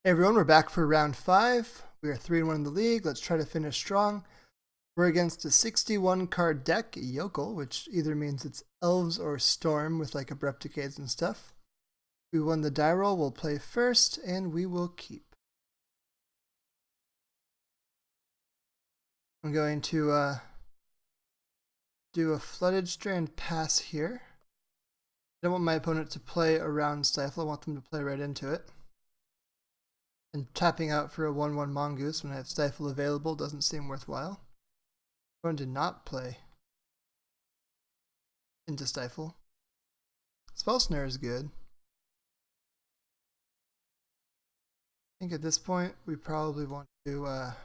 Hey everyone, we're back for round 5. We are 3-1 in the league. Let's try to finish strong. We're against a 61 card deck, Yokel, which either means it's Elves or Storm with like Abrupt Decays and stuff. We won the die roll, we'll play first, and we will keep. I'm going to do a Flooded Strand pass here. I don't want my opponent to play around Stifle, I want them to play right into it. And tapping out for a 1/1 Mongoose when I have Stifle available doesn't seem worthwhile. I'm going to not play into Stifle. Spell Snare is good. I think at this point we probably want to I'm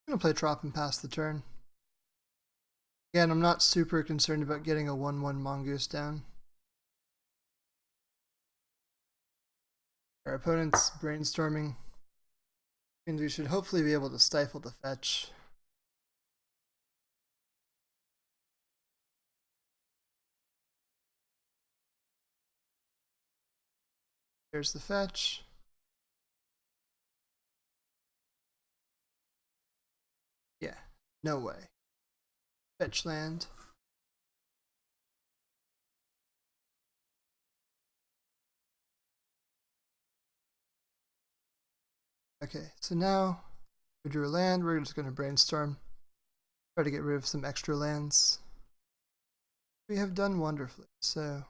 going to play Trop and pass the turn. Again, I'm not super concerned about getting a 1/1 Mongoose down. Our opponent's brainstorming, and we should hopefully be able to stifle the fetch. There's the fetch. Yeah, no way. Fetch land. Okay, so now we drew a land. We're just going to brainstorm. Try to get rid of some extra lands. We have done wonderfully, so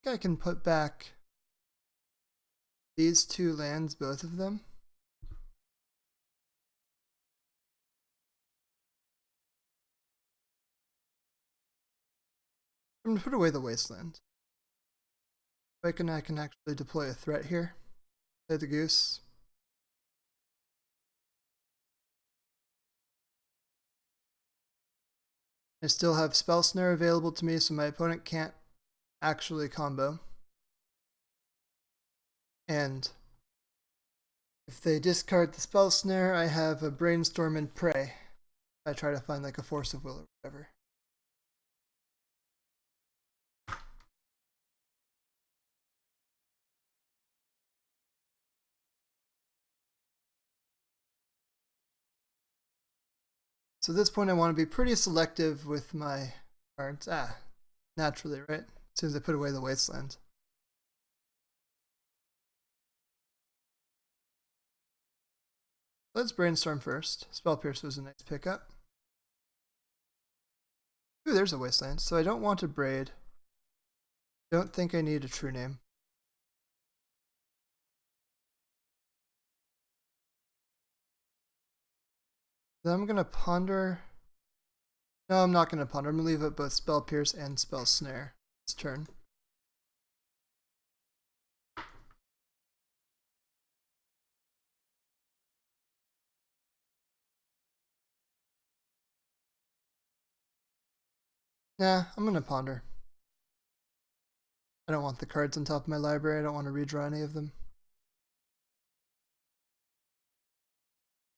I think I can put back these two lands, both of them. I'm going to put away the Wasteland. I can actually deploy a threat here. Play the goose. I still have Spell Snare available to me, so my opponent can't actually combo. And if they discard the Spell Snare, I have a Brainstorm and Pray. I try to find like a Force of Will or whatever. So at this point I want to be pretty selective with my cards. Naturally, right? As soon as I put away the Wasteland. Let's Brainstorm first. Spell Pierce was a nice pickup. Ooh, there's a Wasteland. So I don't want a Braid. Don't think I need a True-Name. Then I'm going to ponder. No, I'm not going to ponder. I'm going to leave it both Spell Pierce and Spell Snare this turn. Nah, I'm going to ponder. I don't want the cards on top of my library. I don't want to redraw any of them.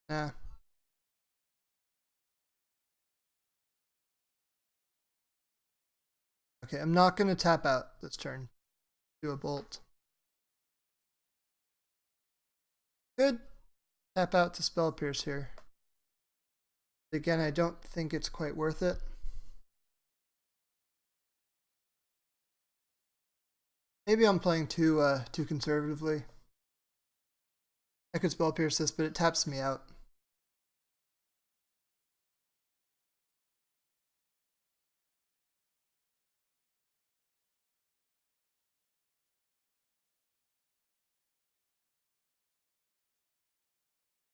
Nah. Okay, I'm not going to tap out this turn. Do a bolt. Good. Tap out to Spell Pierce here. Again, I don't think it's quite worth it. Maybe I'm playing too conservatively. I could Spell Pierce this, but it taps me out.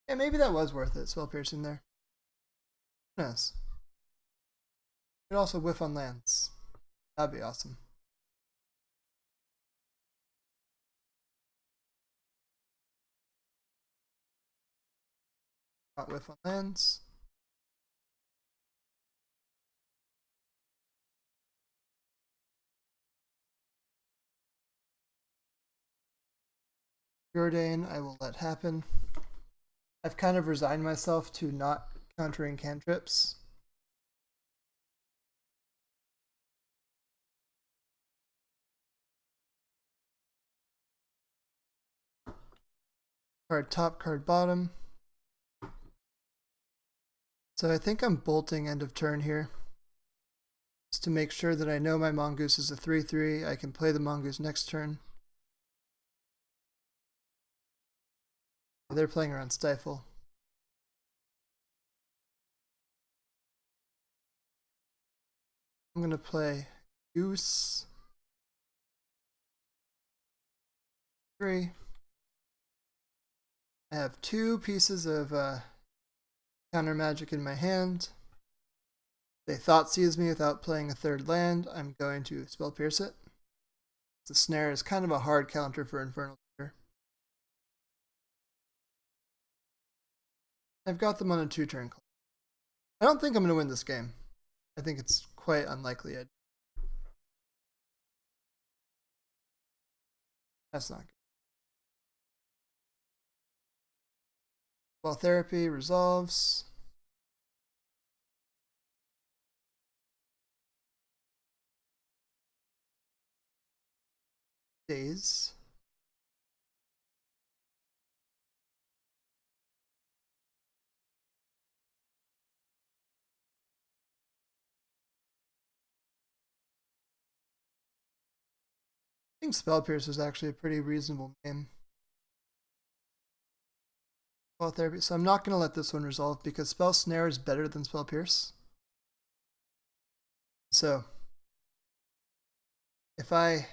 Yeah, maybe that was worth it, Spell Piercing there. Who knows? Could also whiff on lands. That'd be awesome. Not whiff on lands. Jordan, I will let happen. I've kind of resigned myself to not countering cantrips. Card top, card bottom. So I think I'm bolting end of turn here. Just to make sure that I know my Mongoose is a 3/3. I can play the Mongoose next turn. They're playing around Stifle. I'm going to play Goose. 3. I have 2 pieces of counter magic in my hand. They Thoughtseize me without playing a third land. I'm going to Spell Pierce it. The Snare is kind of a hard counter for Infernal Tutor. I've got them on a 2-turn clock. I don't think I'm going to win this game. I think it's quite unlikely. That's not good. Well, therapy resolves. Daze. I think Spell Pierce is actually a pretty reasonable game. Well, therapy. So I'm not going to let this one resolve because Spell Snare is better than Spell Pierce. So if I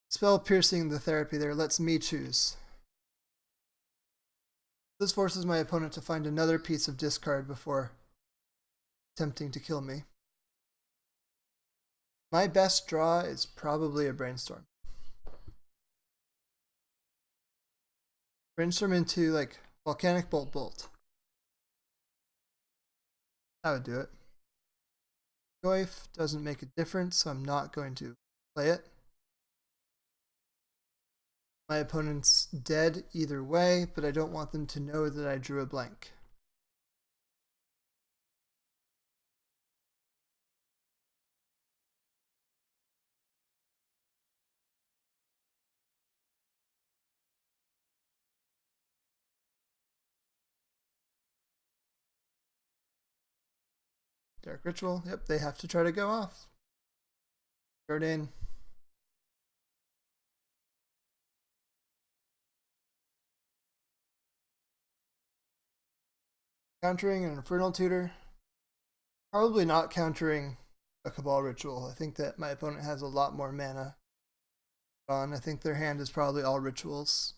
Spell Piercing the therapy there lets me choose. This forces my opponent to find another piece of discard before attempting to kill me. My best draw is probably a Brainstorm. Brainstorm into like Volcanic Bolt. That would do it. Goyf doesn't make a difference, so I'm not going to play it. My opponent's dead either way, but I don't want them to know that I drew a blank. Dark Ritual, yep, they have to try to go off. Jordan. Countering an Infernal Tutor. Probably not countering a Cabal Ritual. I think that my opponent has a lot more mana on. I think their hand is probably all rituals.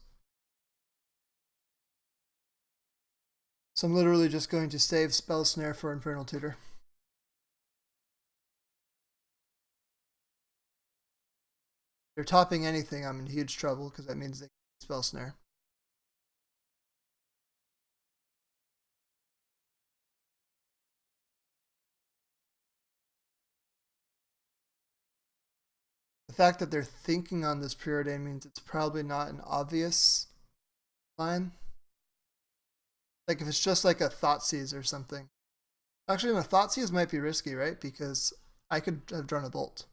So I'm literally just going to save Spell Snare for Infernal Tutor. If they're topping anything, I'm in huge trouble because that means they can Spell Snare. The fact that they're thinking on this preordain means it's probably not an obvious line. Like if it's just like a Thoughtseize or something. Actually, a Thoughtseize might be risky, right? Because I could have drawn a Bolt.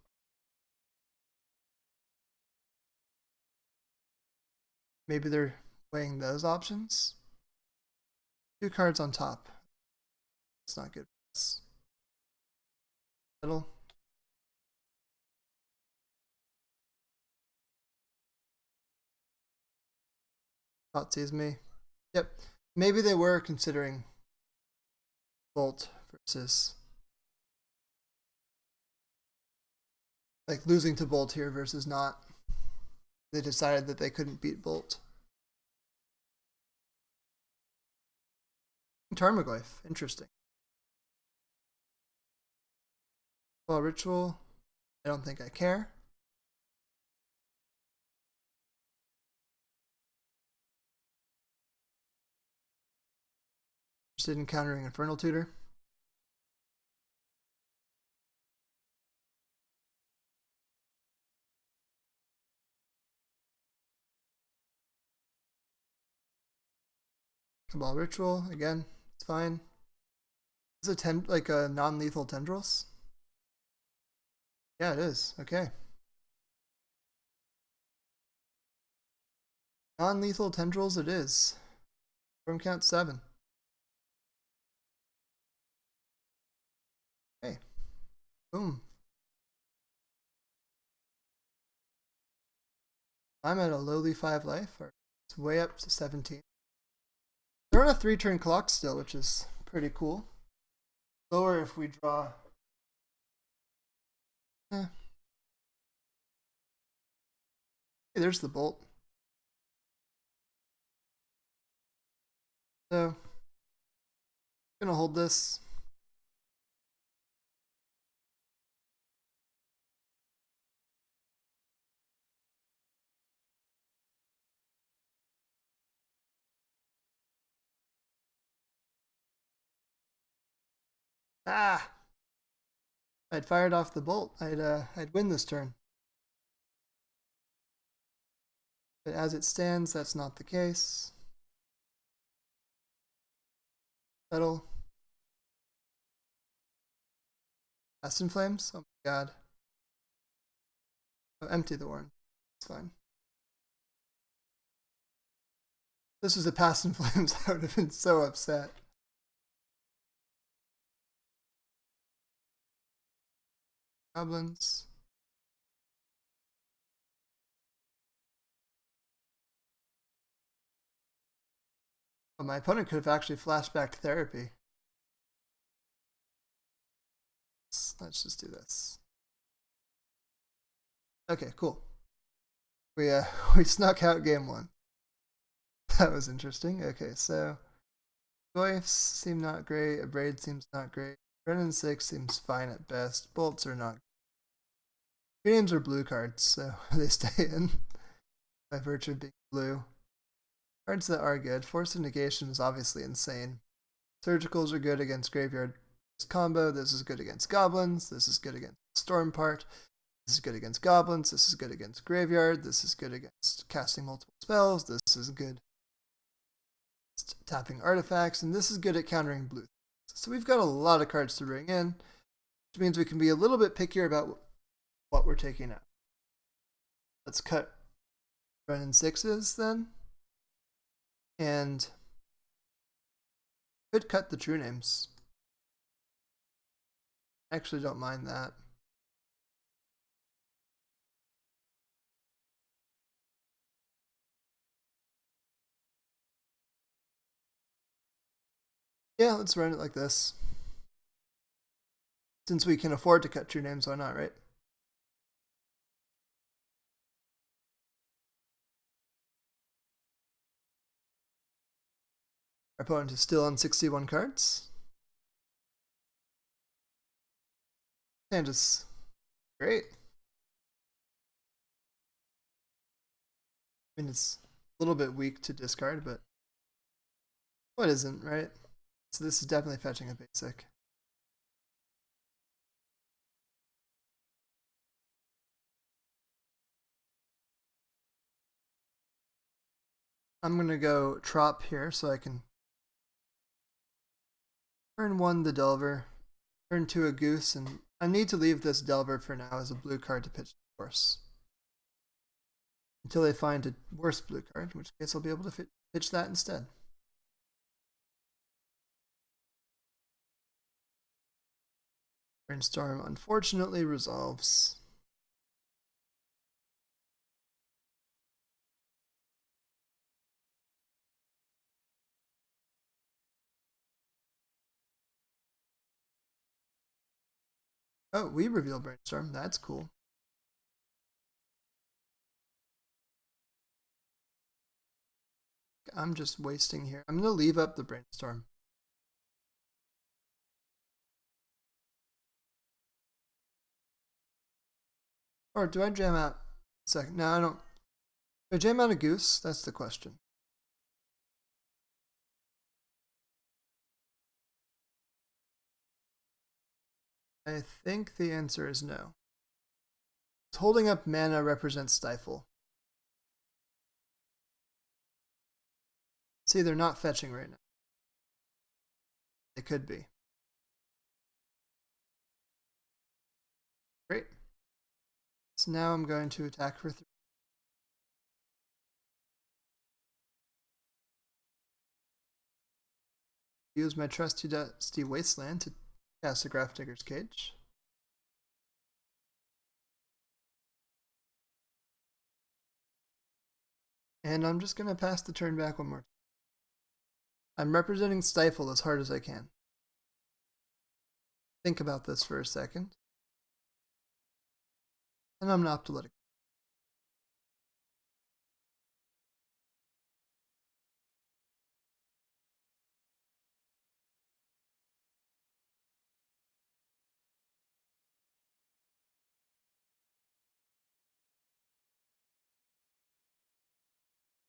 Maybe they're weighing those options. 2 cards on top. It's not good for us. Middle. Thoughtseize me. Yep. Maybe they were considering Bolt versus like losing to Bolt here versus not. They decided that they couldn't beat Bolt. Tarmogoyf, interesting. Well, Ritual, I don't think I care. Interested in countering Infernal Tutor. Cabal Ritual, again, it's fine. Is it like a non-lethal Tendrils? Yeah, it is. Okay. Non-lethal tendrils it is. From count 7. Okay. Boom. I'm at a lowly 5 life. It's way up to 17. They're on a 3-turn clock still, which is pretty cool. Lower if we draw. Hey, there's the bolt. So, I'm gonna hold this. Ah! I'd fired off the bolt. I'd win this turn. But as it stands, that's not the case. Settle. Fast in Flames? Oh my god. Oh, empty the warren. It's fine. This was a Past in Flames, I would have been so upset. Goblins. Oh, my opponent could have actually flashbacked therapy. Let's just do this. Okay, cool. We we snuck out game 1. That was interesting. Okay, so Goyfs seem not great. Abrade seems not great. Wrenn and Six seems fine at best. Bolts are not. Names are blue cards, so they stay in by virtue of being blue. Cards that are good. Force of Negation is obviously insane. Surgicals are good against Graveyard combo. This is good against Goblins. This is good against Storm Part. This is good against Goblins. This is good against Graveyard. This is good against casting multiple spells. This is good against tapping artifacts. And this is good at countering blue. So we've got a lot of cards to bring in, which means we can be a little bit pickier about what we're taking out. Let's cut Wrenn and Sixes then. And could cut the True Names. I actually don't mind that. Yeah, let's run it like this. Since we can afford to cut True Names, why not, right? Our opponent is still on 61 cards. And just great. I mean, it's a little bit weak to discard, but what isn't, right? So this is definitely fetching a basic. I'm going to go Trop here so I can turn 1 the Delver, turn 2 a Goose, and I need to leave this Delver for now as a blue card to pitch the Force. Until they find a worse blue card, in which case I'll be able to pitch that instead. Brainstorm unfortunately resolves. Oh, we reveal Brainstorm. That's cool. I'm just wasting here. I'm going to leave up the Brainstorm. Or do I jam out a second? No, I don't. Do I jam out a Goose? That's the question. I think the answer is no. Holding up mana represents Stifle. See, they're not fetching right now. They could be. Great. So now I'm going to attack for 3. use my trusty dusty Wasteland to cast a Grafdigger's Cage. And I'm just going to pass the turn back one more time. I'm representing Stifle as hard as I can. Think about this for a second. And I'm not to let it go.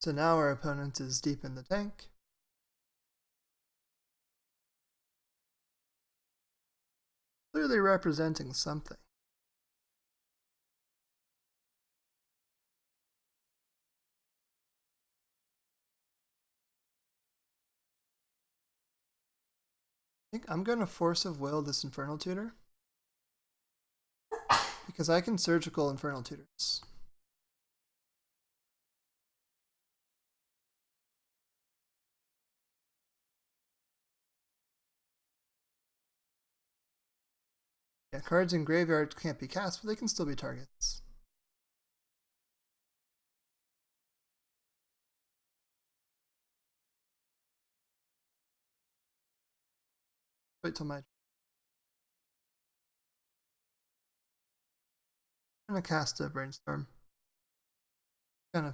So now our opponent is deep in the tank. Clearly representing something. I think I'm going to Force of Will this Infernal Tutor. Because I can Surgical Infernal Tutors. Yeah, cards in graveyard can't be cast, but they can still be targets. Wait till my... I'm going to cast a Brainstorm. Kind of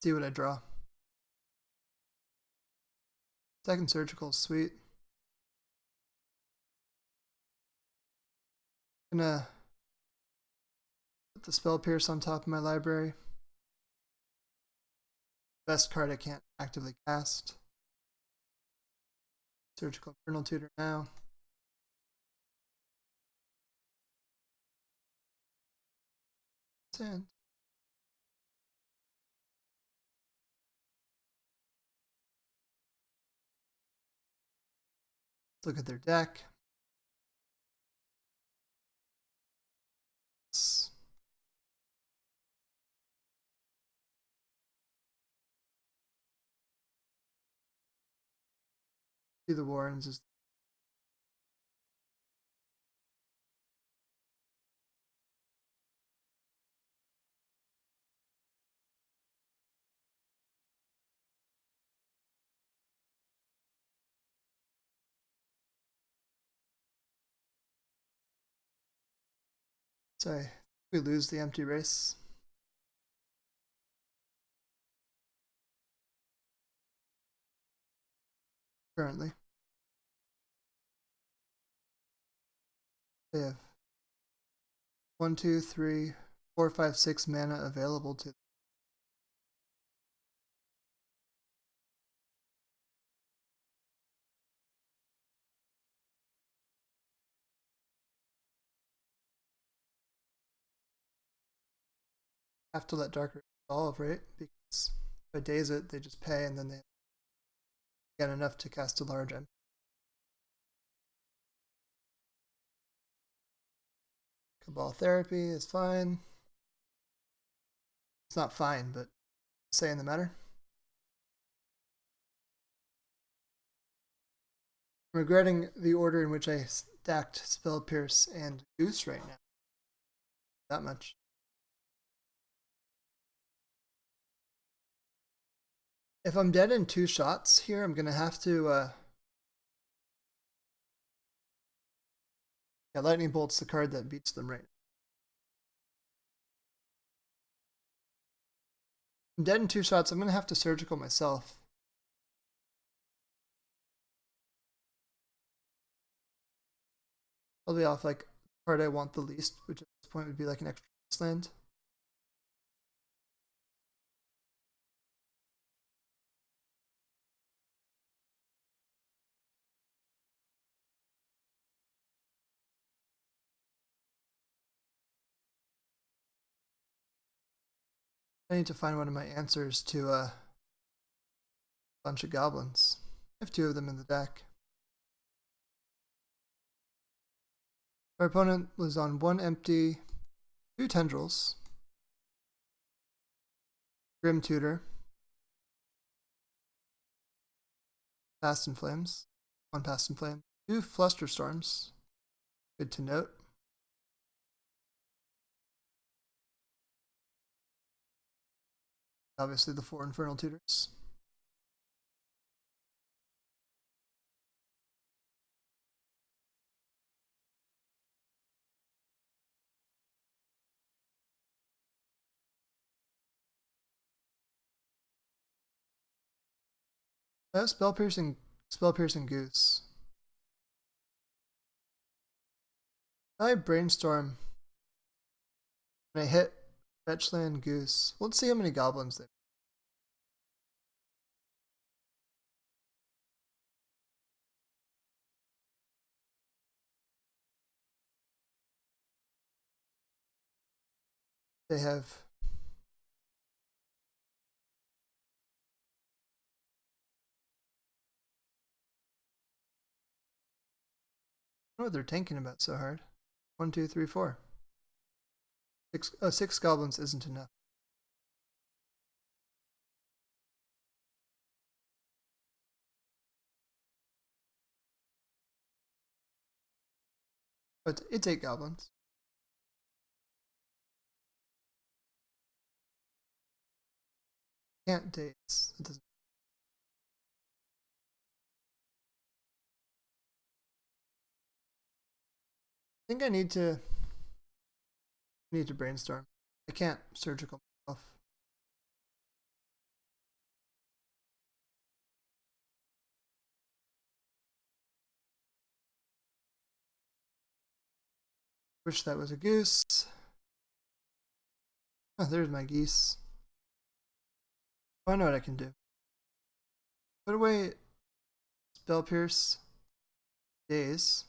see what I draw. Second Surgical is sweet. I'm going to put the Spell Pierce on top of my library. Best card I can't actively cast. Surgical Infernal Tutor now. And let's look at their deck. See the Warrens is sorry, we lose the empty race. Currently. They have 1, 2, 3, 4, 5, 6 mana available to them. Have to let Darker resolve, right? Because if I Daze it, they just pay and then they get enough to cast a large M. Cabal Therapy is fine. It's not fine, but saying the matter. I'm regretting the order in which I stacked Spell Pierce and Goose right now. That much. If I'm dead in 2 shots here, I'm going to have to... yeah, Lightning Bolt's the card that beats them right now. I'm dead in 2 shots, I'm going to have to Surgical myself. Probably off like the card I want the least, which at this point would be like an extra Wasteland. I need to find one of my answers to a bunch of goblins. I have 2 of them in the deck. Our opponent was on 1 empty, 2 tendrils, Grim Tutor, Fast and Flames. One Past in Flame. 2 Flusterstorms. Good to note. Obviously the 4 Infernal Tutors. I have Spell Piercing Goose. I Brainstorm. And I hit Fetchland Goose. Let's see how many goblins they have. I don't know what they're tanking about so hard. 1, 2, 3, 4. 6 goblins isn't enough. But it's 8 goblins. Can't Daze. It doesn't. I think I need to Brainstorm. I can't surgical myself. Wish that was a goose. Oh, there's my geese. Oh, I know what I can do. Put away Spell Pierce, Daze.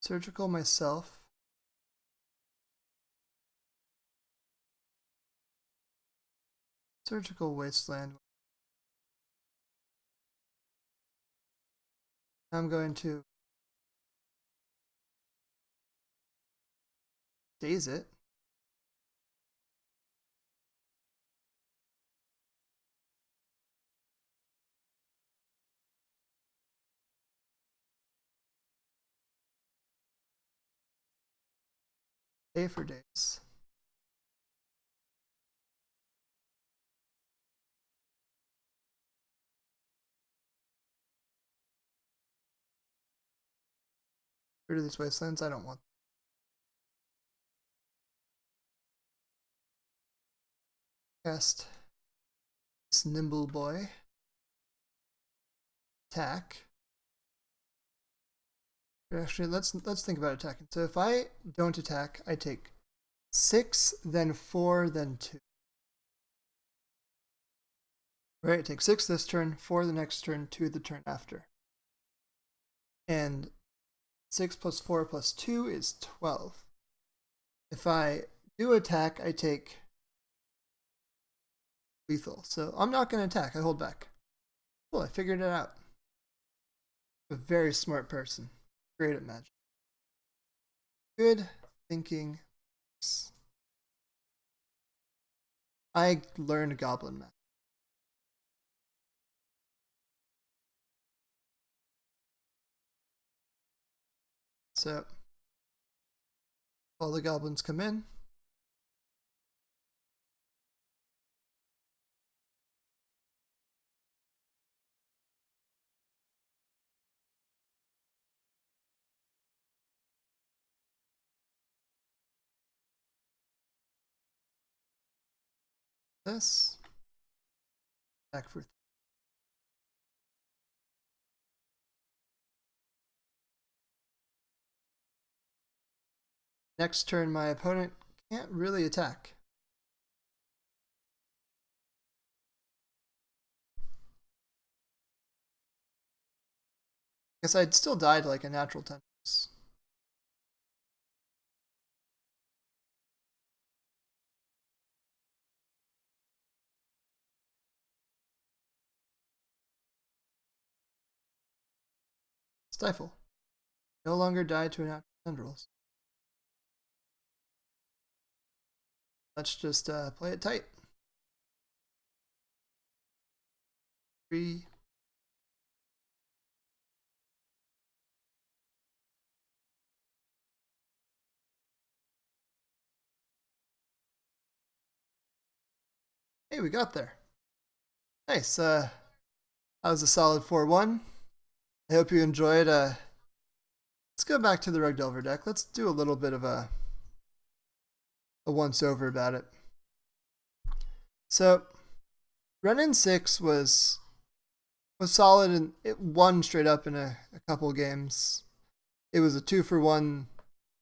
Surgical myself. Surgical Wasteland. I'm going to Daze it. Pay for Daze. Rid of these Wastelands. I don't want. Cast this Nimble Boy. Attack. Actually, let's think about attacking. So if I don't attack, I take 6, then 4, then 2. Right, I take 6 this turn, 4 the next turn, 2 the turn after. And 6 plus 4 plus 2 is 12. If I do attack, I take lethal. So I'm not going to attack. I hold back. Cool, I figured it out. A very smart person. Great at magic. Good thinking. I learned Goblin magic. So all the goblins come in. This. Back for 3. Next turn, my opponent can't really attack. Guess I'd still die to like a natural 10. Stifle. No longer die to natural tendrils. Let's just play it tight. 3. Hey, we got there. Nice. That was a solid 4-1. I hope you enjoyed. Let's go back to the Rug Delver deck. Let's do a little bit of a once-over about it. So, Wrenn and Six was solid, and it won straight up in a couple games. It was a 2-for-1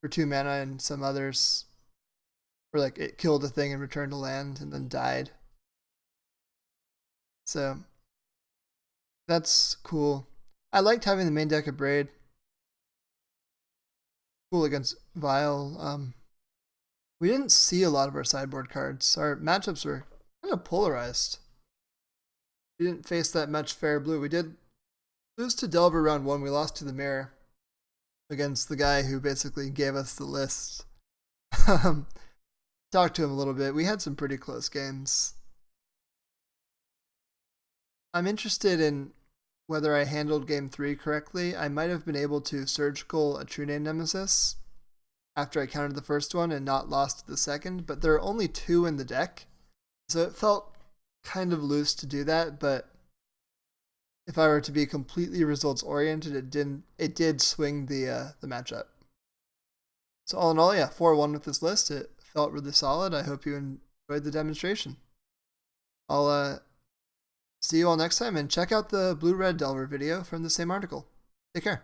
for 2 mana, and some others where like it killed a thing and returned to land and then died. So that's cool. I liked having the main deck Abrade. Cool against Vile. We didn't see a lot of our sideboard cards. Our matchups were kind of polarized. We didn't face that much fair blue. We did lose to Delver round 1. We lost to the Mirror against the guy who basically gave us the list. Talked to him a little bit. We had some pretty close games. I'm interested in whether I handled game 3 correctly. I might have been able to surgical a True-Name Nemesis after I countered the first one and not lost the second, but there are only 2 in the deck, so it felt kind of loose to do that. But if I were to be completely results oriented, it did swing the matchup. So all in all, yeah, 4-1 with this list. It felt really solid. I hope you enjoyed the demonstration. I'll see you all next time, and check out the Blue Red Delver video from the same article. Take care.